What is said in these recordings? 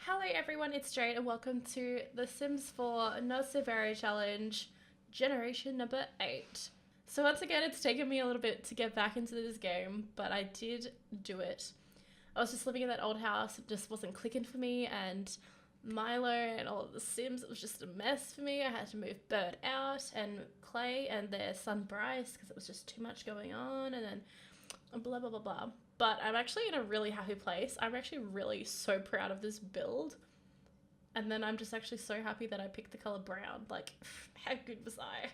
Hello everyone, it's Jade and welcome to the Sims 4 NSB Challenge Generation number 8. So once again, it's taken me a little bit to get back into this game, but I did do it. I was just living in that old house, it just wasn't clicking for me, and Milo and all of the Sims, it was just a mess for me. I had to move Bird out and Clay and their son Bryce because it was just too much going on, and then blah blah blah blah. But I'm actually in a really happy place. I'm actually really so proud of this build. And then I'm just actually so happy that I picked the color brown. Like, how good was I?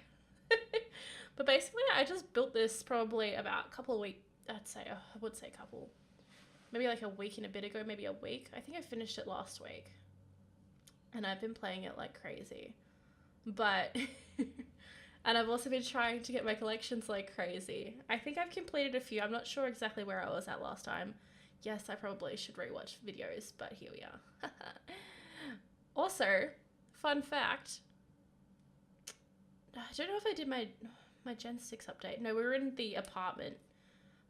But basically, I just built this probably about a couple of weeks. I would say a couple. Maybe like a week and a bit ago, maybe a week. I think I finished it last week. And I've been playing it like crazy. But... And I've also been trying to get my collections like crazy. I think I've completed a few. I'm not sure exactly where I was at last time. Yes, I probably should rewatch videos, but here we are. Also, fun fact. I don't know if I did my Gen 6 update. No, we were in the apartment.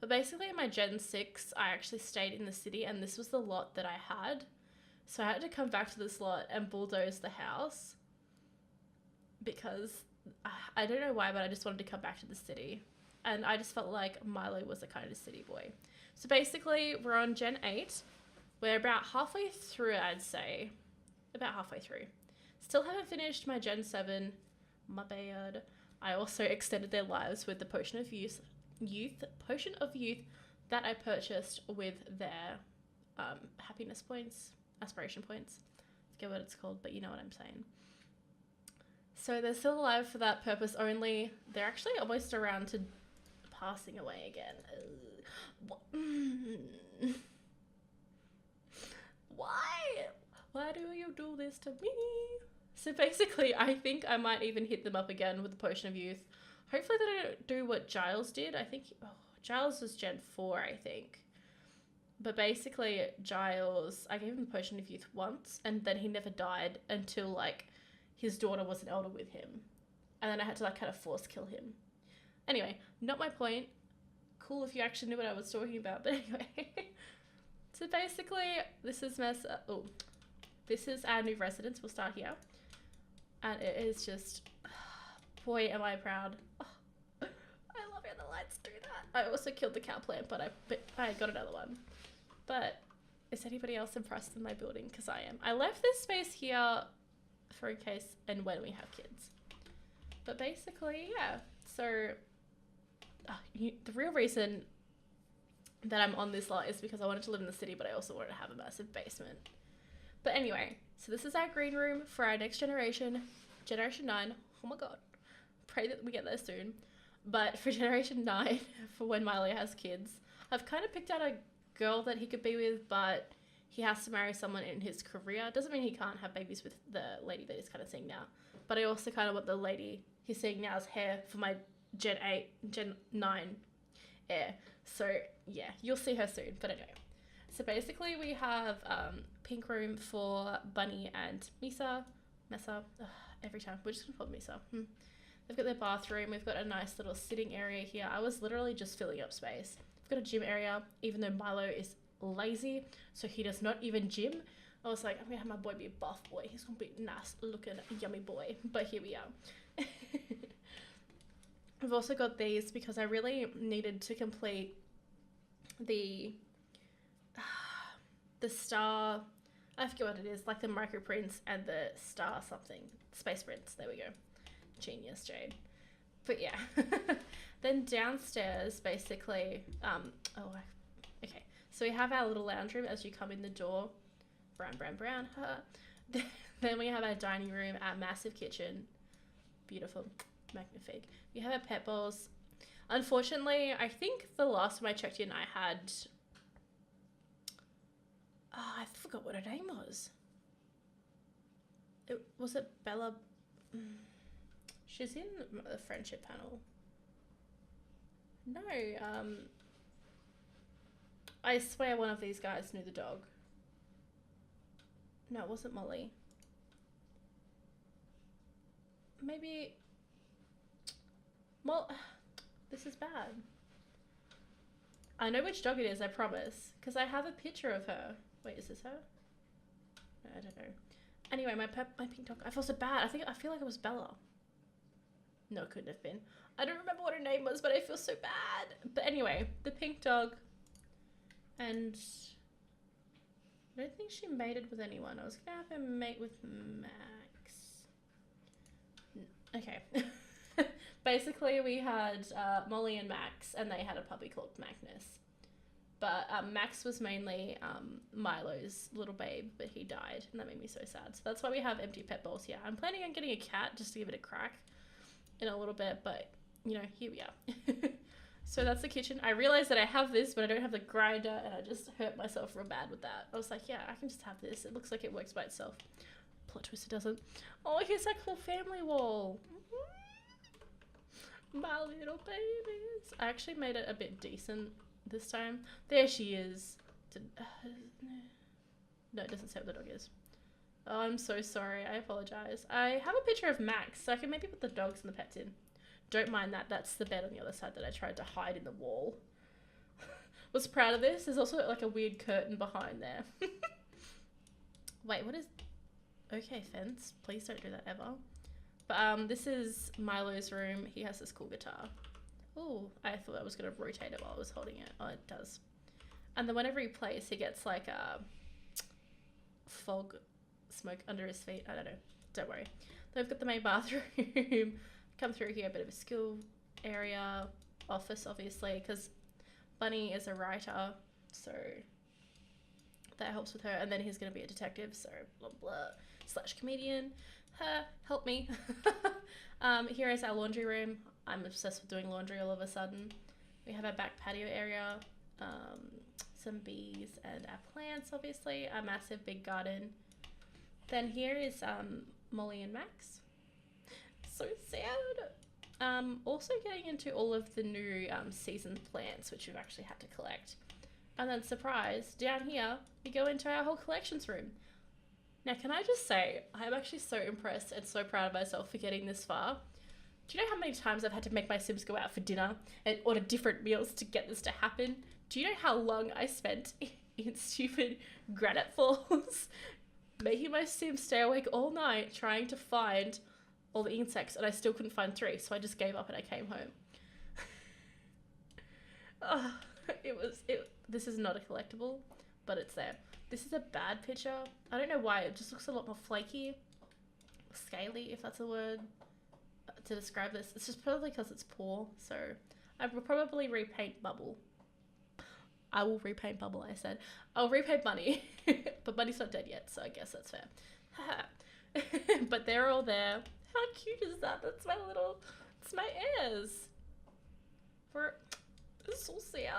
But basically in my Gen 6, I actually stayed in the city and this was the lot that I had. So I had to come back to this lot and bulldoze the house. Because... I don't know why, but I just wanted to come back to the city. And I just felt like Milo was a kind of city boy. So basically, we're on Gen 8. We're about halfway through, I'd say. About halfway through. Still haven't finished my Gen 7. My bad. I also extended their lives with the Potion of Youth that I purchased with their happiness points, aspiration points. I forget what it's called, but you know what I'm saying. So they're still alive for that purpose only. They're actually almost around to passing away again. Why? Why do you do this to me? So basically, I think I might even hit them up again with the Potion of Youth. Hopefully they don't do what Giles did. I think Giles was Gen 4, I think. But basically, Giles, I gave him the Potion of Youth once, and then he never died until, like, his daughter wasn't older with him. And then I had to, like, kind of force kill him. Anyway, not my point. Cool if you actually knew what I was talking about, but anyway. So basically, this is this is our new residence. We'll start here. And it is just, boy, am I proud. Oh, I love it, the lights do that. I also killed the cow plant, but I got another one. But is anybody else impressed with my building? Because I am. I left this space here for in case and when we have kids. But basically, yeah. So the real reason that I'm on this lot is because I wanted to live in the city, but I also wanted to have a massive basement. But anyway, so this is our green room for our next generation, Generation 9. Oh my god. Pray that we get there soon. But for Generation 9, for when Milo has kids, I've kind of picked out a girl that he could be with, but he has to marry someone in his career. Doesn't mean he can't have babies with the lady that he's kind of seeing now. But I also kind of want the lady he's seeing now's hair for my Gen 9 heir. So yeah, you'll see her soon. But anyway. So basically we have pink room for Bunny and Mesa. Every time. We're just going to call it Mesa. They've got their bathroom. We've got a nice little sitting area here. I was literally just filling up space. We've got a gym area, even though Milo is lazy, so he does not even gym. I was like, I'm gonna have my boy be a buff boy. He's gonna be a nice looking yummy boy. But here we are. I've also got these because I really needed to complete the star, I forget what it is, like the micro prints and the star something, space prints. There we go. Genius, Jade. But yeah. Then downstairs, basically, okay. So we have our little lounge room as you come in the door. Brown. Then we have our dining room, our massive kitchen. Beautiful. Magnifique. We have our pet bowls. Unfortunately, I think the last time I checked in, I had... I forgot what her name was. Was it Bella? She's in the friendship panel. No, I swear one of these guys knew the dog. No, it wasn't Molly. Maybe... This is bad. I know which dog it is, I promise. Because I have a picture of her. Wait, is this her? No, I don't know. Anyway, my pink dog. I felt so bad. I feel like it was Bella. No, it couldn't have been. I don't remember what her name was, but I feel so bad. But anyway, the pink dog. And I don't think she mated with anyone. I was gonna have her mate with Max. Okay. Basically, we had Molly and Max, and they had a puppy called Magnus. But Max was mainly Milo's little babe, but he died, and that made me so sad. So that's why we have empty pet bowls here. I'm planning on getting a cat just to give it a crack in a little bit, but, you know, here we are. So that's the kitchen. I realized that I have this, but I don't have the grinder, and I just hurt myself real bad with that. I was like, yeah, I can just have this. It looks like it works by itself. Plot twist, it doesn't. Oh, here's that cool family wall. My little babies. I actually made it a bit decent this time. There she is. No, it doesn't say what the dog is. Oh, I'm so sorry. I apologize. I have a picture of Max, so I can maybe put the dogs and the pets in. Don't mind that. That's the bed on the other side that I tried to hide in the wall. Was proud of this. There's also like a weird curtain behind there. Wait, what is... Okay, fence. Please don't do that ever. But this is Milo's room. He has this cool guitar. Oh, I thought I was going to rotate it while I was holding it. Oh, it does. And then whenever he plays, he gets like a fog smoke under his feet. I don't know. Don't worry. Then we've got the main bathroom. Come through here, a bit of a skill area. Office, obviously, because Bunny is a writer. So that helps with her. And then he's going to be a detective. So blah, blah. / comedian. Help me. Here is our laundry room. I'm obsessed with doing laundry all of a sudden. We have our back patio area, some bees and our plants, obviously, a massive big garden. Then here is Molly and Max. So sad. Also getting into all of the new season plants, which we've actually had to collect. And then surprise, down here, we go into our whole collections room. Now, can I just say, I'm actually so impressed and so proud of myself for getting this far. Do you know how many times I've had to make my Sims go out for dinner and order different meals to get this to happen? Do you know how long I spent in stupid granite floors, making my Sims stay awake all night trying to find all the insects, and I still couldn't find 3, so I just gave up and I came home. Oh, this is not a collectible, but it's there. This is a bad picture. I don't know why. It just looks a lot more flaky, scaly, if that's a word to describe this. It's just probably because it's poor. So I will probably repaint Bubble. I will repaint Bubble, I said. I'll repaint Bunny, but Bunny's not dead yet, so I guess that's fair. But they're all there. How cute is that? It's my ears. It's so sad.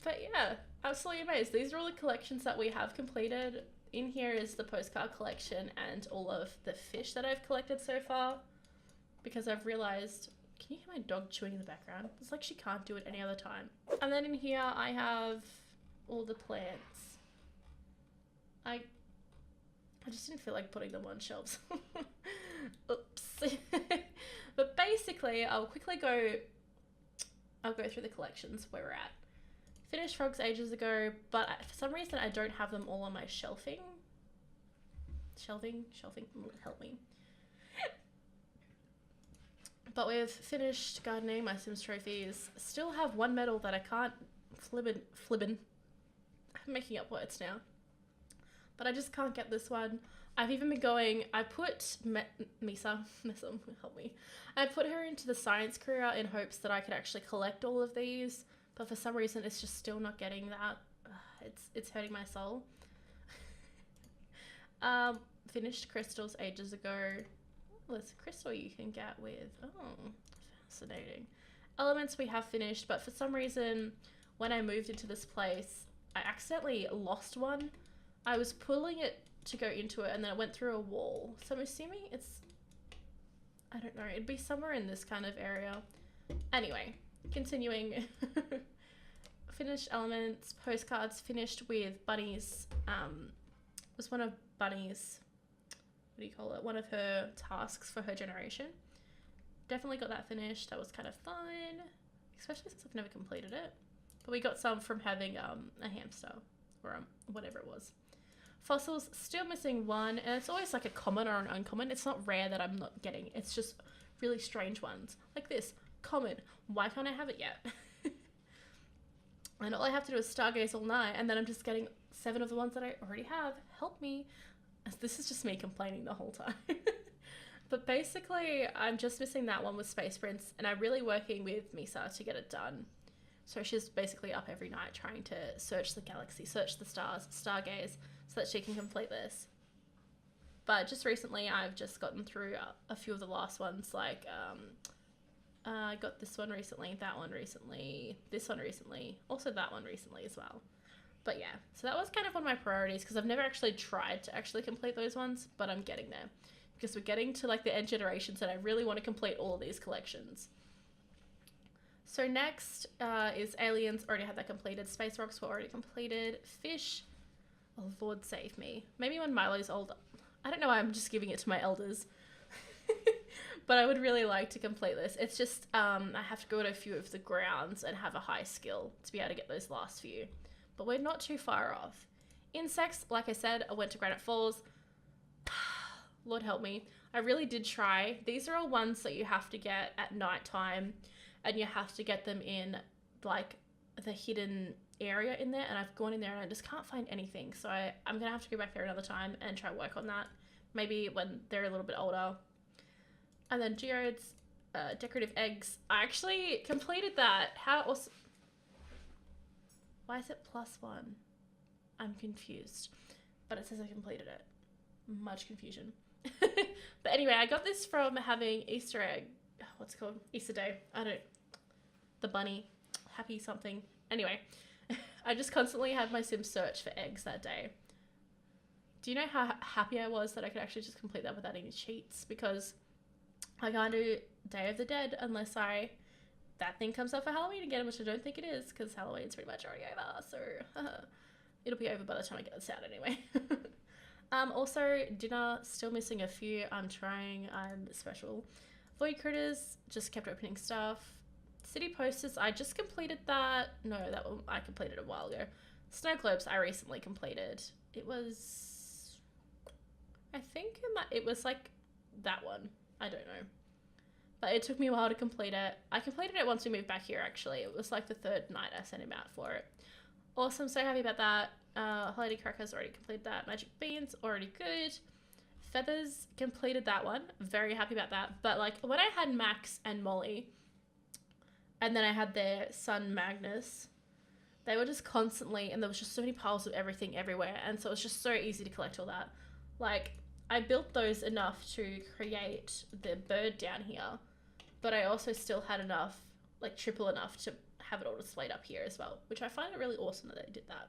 But yeah, absolutely amazed. These are all the collections that we have completed. In here is the postcard collection and all of the fish that I've collected so far. Because I've realized, can you hear my dog chewing in the background? It's like she can't do it any other time. And then in here I have all the plants. I just didn't feel like putting them on shelves. Oops. But basically, I'll go through the collections where we're at. Finished frogs ages ago, but for some reason I don't have them all on my shelving. Shelving, help me. But we've finished gardening, my Sims trophies. Still have one medal that I can't flibbin. I'm making up words now. But I just can't get this one. I've even been going, I put Misa, help me. I put her into the science career in hopes that I could actually collect all of these. But for some reason, it's just still not getting that. It's hurting my soul. Finished crystals ages ago. There's a crystal you can get with. Oh, fascinating. Elements we have finished, but for some reason, when I moved into this place, I accidentally lost one. I was pulling it to go into it, and then it went through a wall. So I'm assuming it's... I don't know. It'd be somewhere in this kind of area. Anyway. Continuing. Finished elements, postcards, finished with Bunny's, was one of Bunny's, what do you call it, one of her tasks for her generation. Definitely got that finished. That was kind of fun, especially since I've never completed it. But we got some from having a hamster, or whatever it was. Fossils, still missing one, and it's always like a common or an uncommon. It's not rare that I'm not getting. It's just really strange ones. Like this, common. Why can't I have it yet? And all I have to do is stargaze all night, and then I'm just getting 7 of the ones that I already have. Help me. This is just me complaining the whole time. But basically, I'm just missing that one with Space Prince, and I'm really working with Misa to get it done. So she's basically up every night trying to search the galaxy, search the stars, stargaze, so that she can complete this. But just recently, I've just gotten through a few of the last ones, like I got this one recently, that one recently, this one recently, also that one recently as well. But yeah, so that was kind of one of my priorities, because I've never actually tried to actually complete those ones, but I'm getting there. Because we're getting to like the end generations and I really want to complete all of these collections. So next is Aliens, already had that completed. Space Rocks were already completed. Fish, oh Lord save me. Maybe when Milo's older. I don't know why I'm just giving it to my elders. But I would really like to complete this. It's just, I have to go to a few of the grounds and have a high skill to be able to get those last few. But we're not too far off. Insects, like I said, I went to Granite Falls. Lord help me. I really did try. These are all ones that you have to get at night time, and you have to get them in like the hidden area in there, and I've gone in there and I just can't find anything. So I'm gonna have to go back there another time and try to work on that. Maybe when they're a little bit older. And then geodes, decorative eggs. I actually completed that. How awesome. Why is it +1? I'm confused. But it says I completed it. Much confusion. But anyway, I got this from having Easter egg. What's it called? Easter day. The bunny. Happy something. Anyway, I just constantly had my Sims search for eggs that day. Do you know how happy I was that I could actually just complete that without any cheats? Because I can't do Day of the Dead unless that thing comes up for Halloween again, which I don't think it is, because Halloween's pretty much already over, so it'll be over by the time I get this out anyway. Also, dinner, still missing a few. I'm trying, I'm special. Void Critters, just kept opening stuff. City Posters, I just completed that. No, that one I completed a while ago. Snow Globes, I recently completed. It was, I think it was like that one. I don't know. But it took me a while to complete it. I completed it once we moved back here, actually. It was like the 3rd night I sent him out for it. Awesome, so happy about that. Holiday Crackers, already completed that. Magic Beans, already good. Feathers, completed that one. Very happy about that. But like when I had Max and Molly, and then I had their son Magnus, they were just constantly, and there was just so many piles of everything everywhere. And so it was just so easy to collect all that. Like, I built those enough to create the bird down here, but I also still had enough, like triple enough to have it all displayed up here as well, which I find it really awesome that they did that.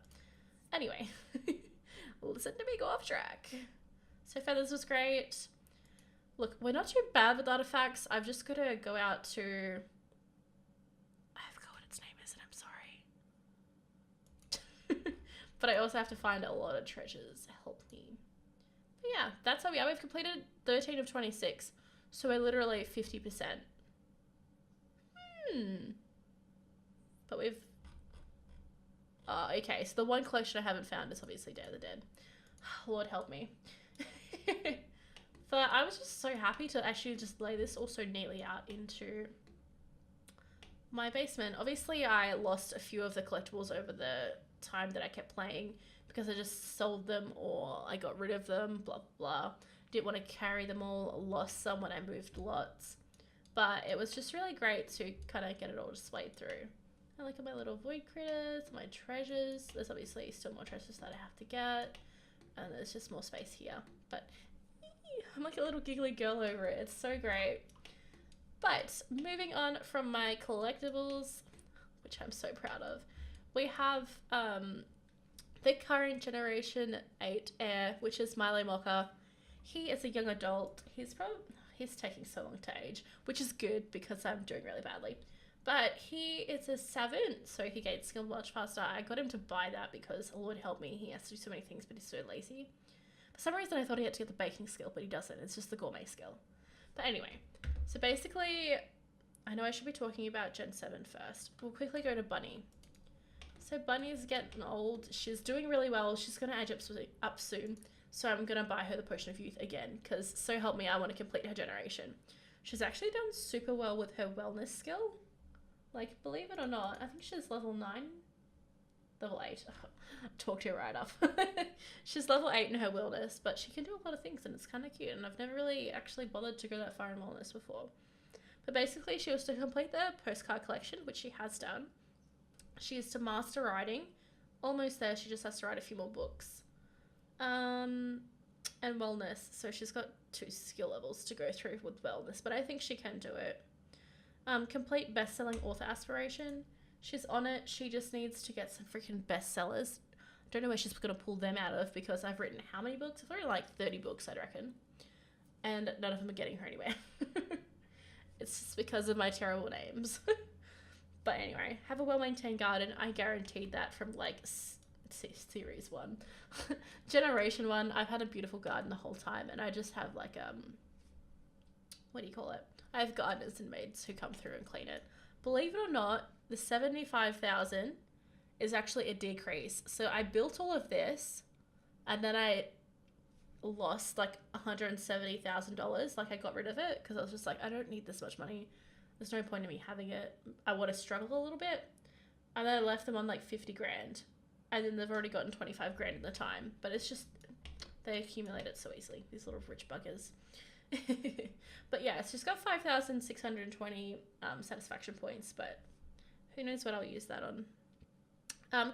Anyway, listen to me go off track. So Feathers was great. Look, we're not too bad with artifacts. I've just got to go out to, I forgot what its name is and I'm sorry. But I also have to find a lot of treasures. Help me. But yeah, that's how we are. We've completed 13 of 26. So we're literally 50%. But we've... okay, so the one collection I haven't found is obviously Day of the Dead. Lord help me. But I was just so happy to actually just lay this also neatly out into my basement. Obviously, I lost a few of the collectibles over the time that I kept playing because I just sold them or I got rid of them, blah, blah. Didn't want to carry them all, lost some when I moved lots. But it was just really great to kind of get it all displayed through. I look at my little void critters, my treasures. There's obviously still more treasures that I have to get. And there's just more space here. But I'm like a little giggly girl over it. It's so great. But moving on from my collectibles, which I'm so proud of, we have the current Generation 8 heir, which is Milo Mocha. He is a young adult. He's taking so long to age, which is good because I'm doing really badly. But he is a 7, so he gains skill much faster. I got him to buy that because, Lord help me, he has to do so many things, but he's so lazy. For some reason, I thought he had to get the baking skill, but he doesn't. It's just the gourmet skill. But anyway, so basically, I know I should be talking about Gen 7 first. We'll quickly go to Bunny. So Bunny's getting old. She's doing really well. She's going to age up soon. So I'm going to buy her the Potion of Youth again. Because so help me, I want to complete her generation. She's actually done super well with her wellness skill. Like, believe it or not, I think she's level 9. Level 8. Talked her right off. She's level 8 in her wellness. But she can do a lot of things and it's kind of cute. And I've never really actually bothered to go that far in wellness before. But basically, she was to complete the postcard collection, which she has done. She is to master writing. Almost there. She just has to write a few more books. And wellness. So she's got 2 skill levels to go through with wellness. But I think she can do it. Complete best-selling author aspiration. She's on it. She just needs to get some freaking bestsellers. Don't know where she's going to pull them out of because I've written how many books? I've written like 30 books, I'd reckon. And none of them are getting her anywhere. It's just because of my terrible names. But anyway, have a well-maintained garden. I guaranteed that from like series 1. Generation 1, I've had a beautiful garden the whole time. And I just have like, what do you call it? I have gardeners and maids who come through and clean it. Believe it or not, the 75,000 is actually a decrease. So I built all of this and then I lost like $170,000. Like I got rid of it because I was just like, I don't need this much money. There's no point in me having it. I want to struggle a little bit. And then I left them on like 50 grand. And then they've already gotten 25 grand in the time. But it's just, they accumulate it so easily. These little rich buggers. But yeah, it's just got 5,620 satisfaction points. But who knows what I'll use that on.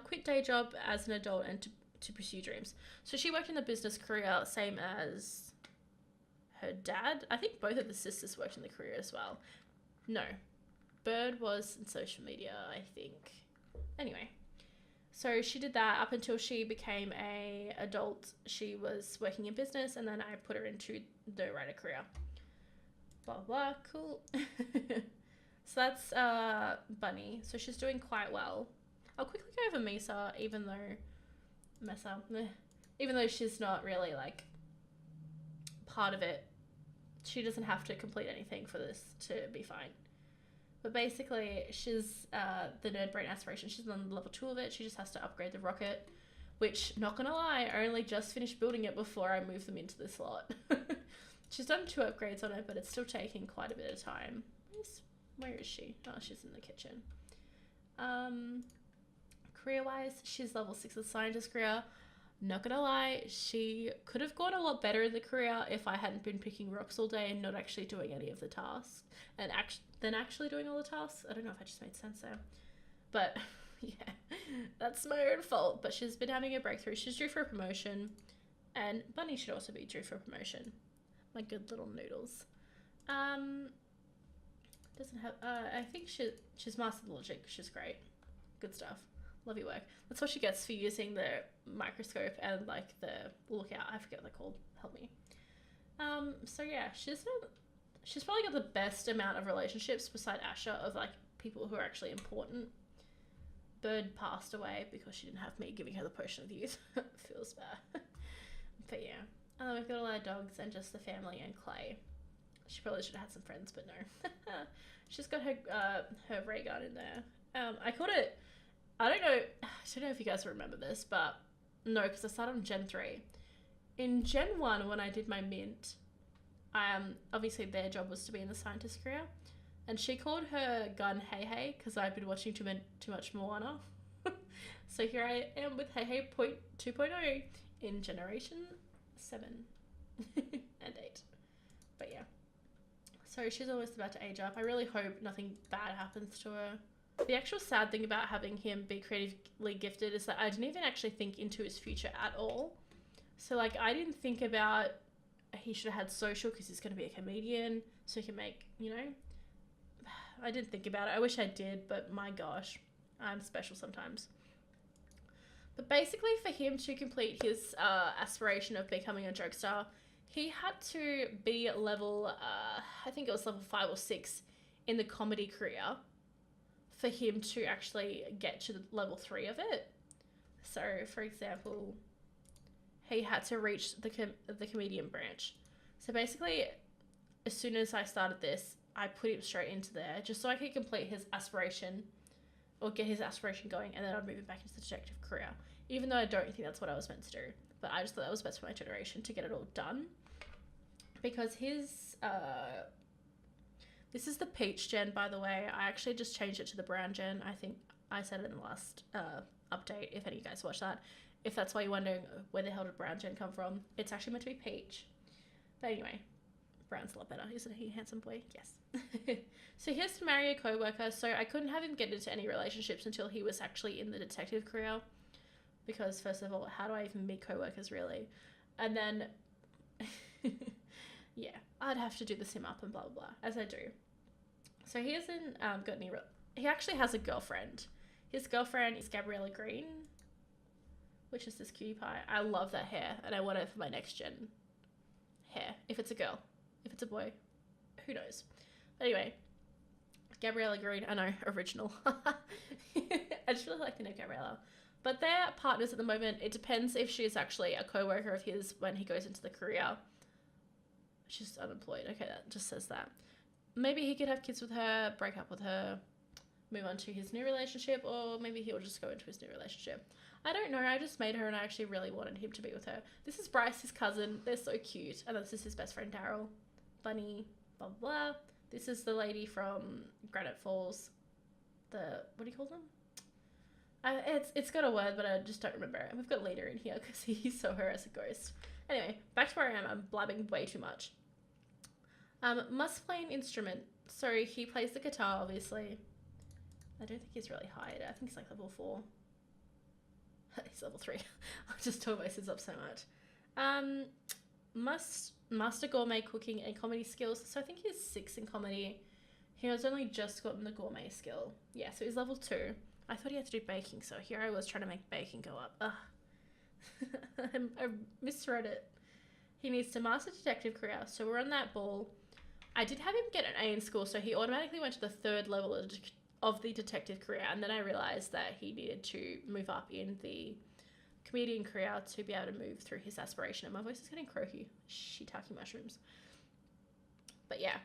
Quit day job as an adult and to pursue dreams. So she worked in the business career, same as her dad. I think both of the sisters worked in the career as well. No, Bird was in social media, I think. Anyway, so she did that up until she became a adult. She was working in business, and then I put her into the writer career. Blah blah, cool. So that's Bunny. So she's doing quite well. I'll quickly go over Misa, even though she's not really like part of it. She doesn't have to complete anything for this to be fine. But basically, she's the nerd brain aspiration. She's on level 2 of it. She just has to upgrade the rocket, which, not gonna lie, I only just finished building it before I moved them into this lot. She's done 2 upgrades on it, but it's still taking quite a bit of time. Where is she? Oh, she's in the kitchen. Career-wise, she's level 6 of the scientist career. Not gonna lie, she could have gone a lot better in the career if I hadn't been picking rocks all day and not actually doing any of the tasks. And then actually doing all the tasks. I don't know if I just made sense there. But, yeah, that's my own fault. But she's been having a breakthrough. She's due for a promotion. And Bunny should also be due for a promotion. My good little noodles. Doesn't have... I think she's mastered logic. She's great. Good stuff. Love your work. That's what she gets for using the microscope and like the lookout. I forget what they're called. Help me. So yeah, she's probably got the best amount of relationships beside Asher of like people who are actually important. Bird passed away because she didn't have me giving her the Potion of Youth. Feels bad. But yeah. And then we've got all our dogs and just the family and Clay. She probably should have had some friends, but no. She's got her ray gun in there. I called it... I don't know if you guys remember this, but no, because I started on Gen 3. In Gen 1, when I did my mint, obviously their job was to be in the scientist career, and she called her gun Hey Hey, because I'd been watching too much Moana. So here I am with Hey Hey 2.0 in Generation 7 and 8. But yeah. So she's almost about to age up. I really hope nothing bad happens to her. The actual sad thing about having him be creatively gifted is that I didn't even actually think into his future at all. So like I didn't think about he should have had social because he's going to be a comedian so he can make, you know. I didn't think about it. I wish I did, but my gosh, I'm special sometimes. But basically for him to complete his aspiration of becoming a jokester, he had to be at level, I think it was level 5 or 6 in the comedy career for him to actually get to the level 3 of it. So, for example, he had to reach the comedian branch. So basically, as soon as I started this, I put him straight into there just so I could complete his aspiration or get his aspiration going, and then I'd move him back into the detective career. Even though I don't think that's what I was meant to do. But I just thought that was best for my generation to get it all done. Because his, this is the peach gen, by the way. I actually just changed it to the brown gen. I think I said it in the last update, if any of you guys watched that. If that's why you're wondering where the hell did brown gen come from, it's actually meant to be peach. But anyway, brown's a lot better, isn't he, handsome boy? Yes. So he has to marry a co-worker, so I couldn't have him get into any relationships until he was actually in the detective career. Because first of all, how do I even meet co-workers, really? And then, yeah, I'd have to do the sim up and blah, blah, blah, as I do. So he hasn't got any... He actually has a girlfriend. His girlfriend is Gabriella Green, which is this cutie pie. I love that hair, and I want it for my next gen hair. If it's a girl. If it's a boy, who knows? Anyway, Gabriella Green, I know, original. I just really like the name Gabriella. But they're partners at the moment. It depends if she's actually a co-worker of his when he goes into the career. She's unemployed. Okay, that just says that. Maybe he could have kids with her, break up with her, move on to his new relationship, or maybe he'll just go into his new relationship. I don't know. I just made her and I actually really wanted him to be with her. This is Bryce, his cousin. They're so cute. And this is his best friend, Daryl. Bunny, blah, blah, blah. This is the lady from Granite Falls. What do you call them? It's got a word, but I just don't remember it. And we've got Leader in here because he saw her as a ghost. Anyway, back to where I am. I'm blabbing way too much. Must play an instrument. So he plays the guitar, obviously. I don't think he's really high. I think he's like level 4. He's level 3. I just told my sis up so much. Must master gourmet cooking and comedy skills. So I think he's 6 in comedy. He has only just gotten the gourmet skill. Yeah, so he's level 2. I thought he had to do baking, so here I was trying to make baking go up. Ugh. I misread it. He needs to master detective career, so we're on that ball. I did have him get an A in school, so he automatically went to the 3rd level of the detective career, and then I realised that he needed to move up in the comedian career to be able to move through his aspiration. And my voice is getting croaky. Shiitake mushrooms. But yeah,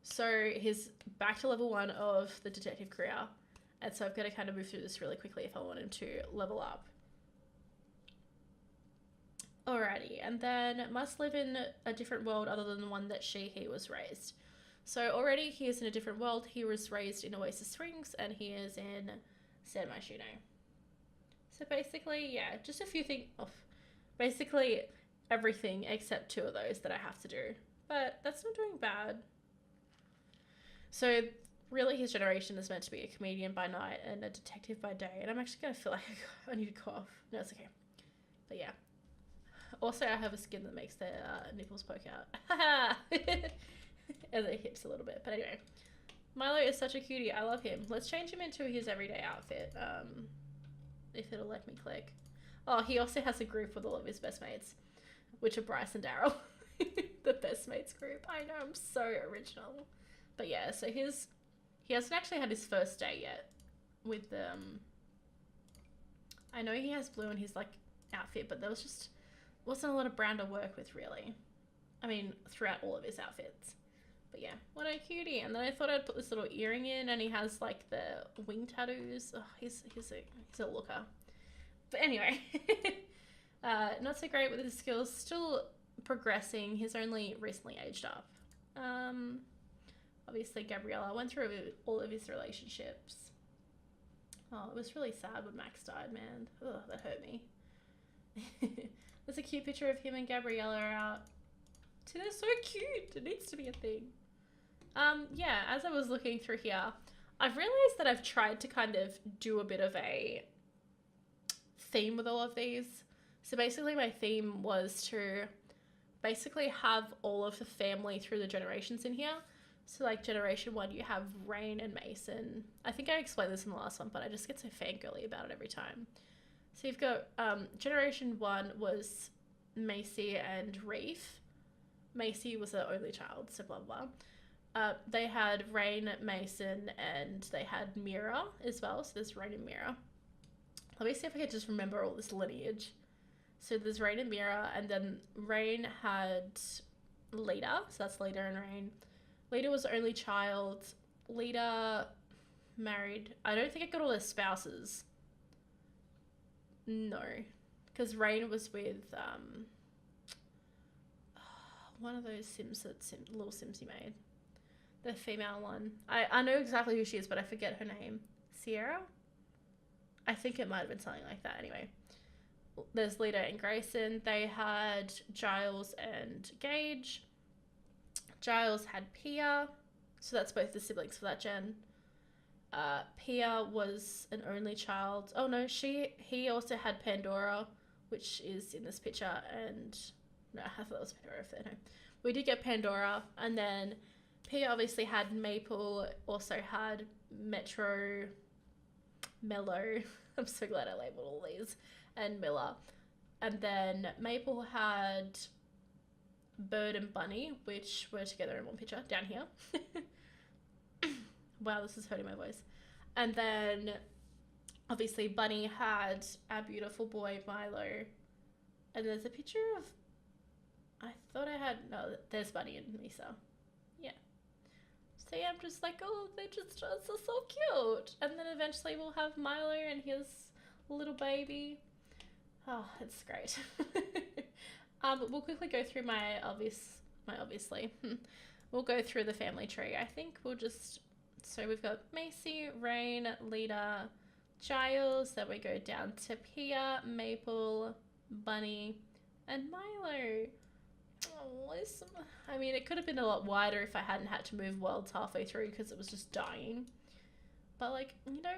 so he's back to level 1 of the detective career. And so I've got to kind of move through this really quickly if I want him to level up. Alrighty, and then must live in a different world other than the one that he was raised. So already he is in a different world. He was raised in Oasis Springs and he is in San Myshuno. So basically, yeah, just a few things off. Basically everything except 2 of those that I have to do. But that's not doing bad. So really, his generation is meant to be a comedian by night and a detective by day. And I'm actually going to feel like I need to cough. No, it's okay. But yeah. Also, I have a skin that makes their nipples poke out. And their hips a little bit. But anyway. Milo is such a cutie. I love him. Let's change him into his everyday outfit. If it'll let me click. Oh, he also has a group with all of his best mates. Which are Bryce and Daryl. The best mates group. I know, I'm so original. But yeah, so he hasn't actually had his first day yet with I know he has blue in his like outfit, but there wasn't a lot of brown to work with really. I mean, throughout all of his outfits. But yeah, what a cutie. And then I thought I'd put this little earring in, and he has like the wing tattoos. Oh, he's a looker. But anyway, not so great with his skills. Still progressing. He's only recently aged up. Obviously, Gabriella went through all of his relationships. Oh, it was really sad when Max died, man. Ugh, that hurt me. There's a cute picture of him and Gabriella out. See, they're so cute. It needs to be a thing. Yeah, as I was looking through here, I've realized that I've tried to kind of do a bit of a theme with all of these. So basically, my theme was to basically have all of the family through the generations in here. So like generation 1, you have Rain and Mason. I think I explained this in the last one, but I just get so fangirly about it every time. So you've got generation 1 was Macy and Reef. Macy was the only child, so blah, blah. They had Rain, Mason, and they had Mira as well. So there's Rain and Mira. Let me see if I can just remember all this lineage. So there's Rain and Mira, and then Rain had Lita. So that's Lita and Rain. Lita was the only child. Lita married. I don't think I got all their spouses. No. Because Rain was with one of those Sims that little Sims he made. The female one. I know exactly who she is, but I forget her name. Sierra? I think it might have been something like that. Anyway. There's Lita and Grayson. They had Giles and Gage. Giles had Pia. So that's both the siblings for that gen. Pia was an only child. Oh no, he also had Pandora, which is in this picture, and no, I thought that was Pandora. No, we did get Pandora, and then Pia obviously had Maple, also had Mellow. I'm so glad I labeled all these, and Miller, and then Maple had Bird and Bunny, which were together in one picture down here. Wow, this is hurting my voice. And then obviously Bunny had our beautiful boy Milo. And there's a picture of, I thought I had, no, there's Bunny and Misa. Yeah. So yeah, I'm just like, oh, they're just so cute. And then eventually we'll have Milo and his little baby. Oh, it's great. We'll quickly go through we'll go through the family tree. I think we'll just, so we've got Macy, Rain, Lita, Giles, then we go down to Pia, Maple, Bunny, and Milo. Oh, I mean, it could have been a lot wider if I hadn't had to move worlds halfway through because it was just dying. But like, you know,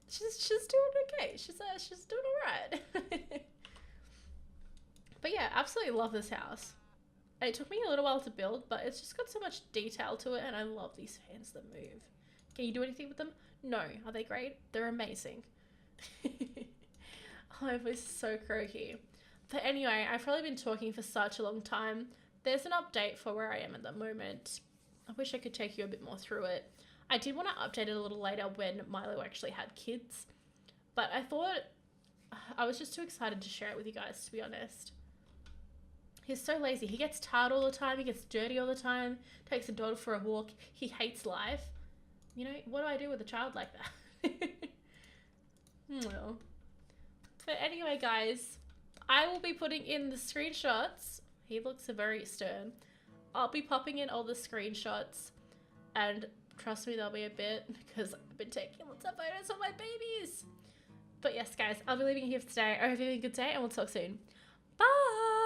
she's doing okay. She's doing all right. But yeah, absolutely love this house. It took me a little while to build, but it's just got so much detail to it, and I love these fans that move. Can you do anything with them? No. Are they great? They're amazing. Oh, my voice is so croaky. But anyway, I've probably been talking for such a long time. There's an update for where I am at the moment. I wish I could take you a bit more through it. I did want to update it a little later when Milo actually had kids, but I thought I was just too excited to share it with you guys, to be honest. He's so lazy. He gets tired all the time. He gets dirty all the time. Takes a dog for a walk. He hates life. You know, what do I do with a child like that? Well. But anyway, guys, I will be putting in the screenshots. He looks very stern. I'll be popping in all the screenshots. And trust me, there'll be a bit because I've been taking lots of photos of my babies. But yes, guys, I'll be leaving it here for today. I hope you have a good day and we'll talk soon. Bye!